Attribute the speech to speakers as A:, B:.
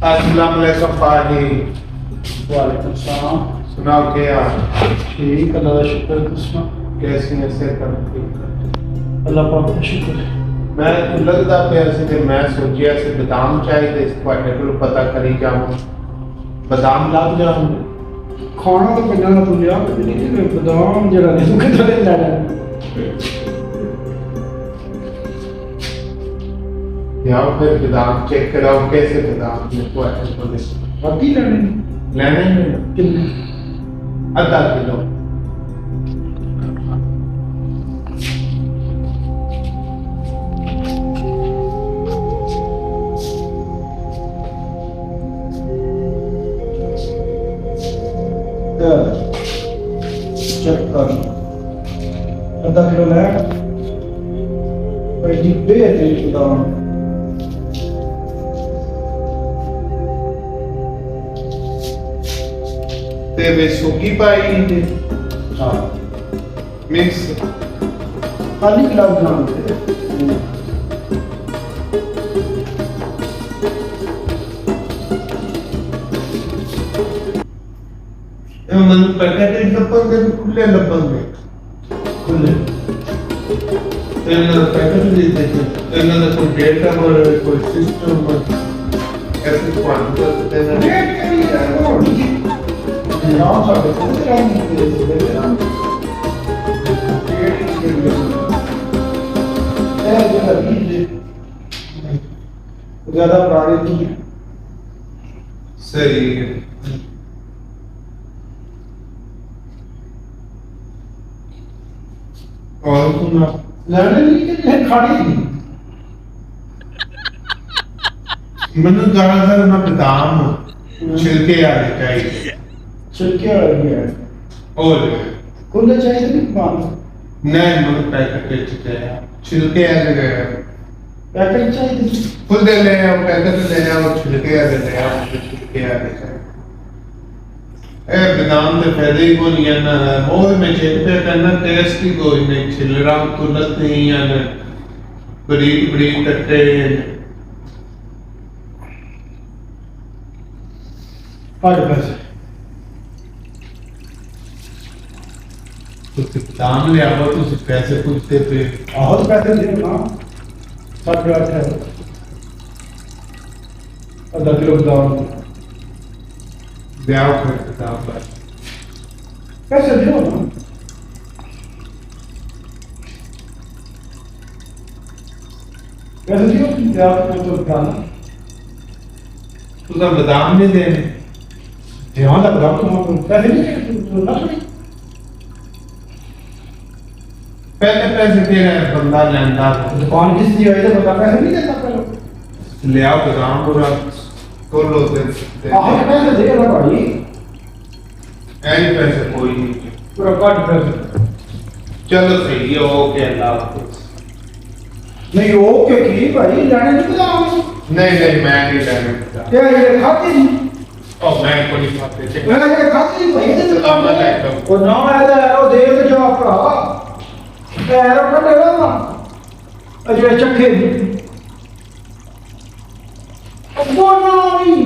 A: अस्सलाम वालेकुम पाजी।
B: वालेकुम सलाम।
A: सुनाओ क्या?
B: ठीक, अल्लाह का शुक्र। तुम
A: कैसी है सेहत?
B: अल्लाह पाक का शुक्र।
A: मैं तो लगता पे कि मैं सोचिया से बादाम चाहिए इस ਤੁਹਾਡੇ ਕੋਲ पता करी जाऊं बादाम ਲੱਭ ਜਾਉਂਗੇ
B: खाना तो पहले तू लिया नहीं ते बादाम जरा नहीं तू किधर लेना
A: यार फिर बादाम चेक कराओ कैसे बादाम ने ਤੁਹਾਡੇ ਕੋਲ
B: बाकी लेने
A: लेने हैं
B: कितने
A: आधा किलो
B: चेक कर आधा किलो ले कोई डिब्बे है तेरे बादाम
A: ते वे सूखी पाई थे
B: हाँ
A: मिक्स
B: खाली गुलाब जामुन दे
A: मन पैकेट लपंगे खुले लपंगे
B: खुले
A: इन्होंने पैकेट दे देते इन्होंने कोई डेटा और कोई सिस्टम ऐसे क्वांटम देना
B: डेट करी है वो नाम सब कुछ रंग दे दे ना डेट के लिए है जरा बीजे ज्यादा पुराने नहीं है
A: सही है और सुना
B: लड़ने नहीं कि खाड़ी नहीं
A: मैंने ज्यादातर ना बादाम छिलके आने चाहिए
B: छिलके वाली है
A: और
B: खुले चाहिए नहीं बांध
A: नहीं मैंने पैकेट छिलके आने गए
B: पैकेट चाहिए
A: खुद ले आओ पैकेट ले आओ छिलके आने ले आओ छिलके आने चाहिए ए बादाम के फायदे ही कोई नहीं ना मोह में चेते करना टेस्ट ही कोई नहीं छिलरा तुलत नहीं है बरीक बरीक कट्टे
B: आज पैसे
A: तो बादाम ले आओ तो पैसे पूछते पे
B: बहुत पैसे दे ना 7-8 है आधा किलो बादाम
A: ब्याह कर बादाम बस
B: पैसे दो ना पैसे दियो क्या तो बताना
A: तो बादाम नहीं देने
B: ध्यान रख बादाम तो पैसे नहीं तो ना
A: पहले पैसे दे रहे हैं बंदा लेंदा
B: दुकान किस दी है तो बता पैसे नहीं देता पहले
A: ले आओ बादाम पूरा तोलो दे
B: आह पैसे दे ना भाई
A: ऐसे पैसे कोई नहीं
B: पूरा काट पैसे
A: चलो सही है ओके अल्लाह हाफिज
B: नहीं ओके की भाई जाने नहीं पता
A: नहीं मैं नहीं लेने
B: क्या ये खाती नहीं
A: ओ मैं को नहीं खाते थे
B: मैं ये खाती नहीं भाई तो
A: सलाम अलैकुम
B: वो ना है तो दे तो जो आपका पैर पर लगा ना अजय चखे वो नहीं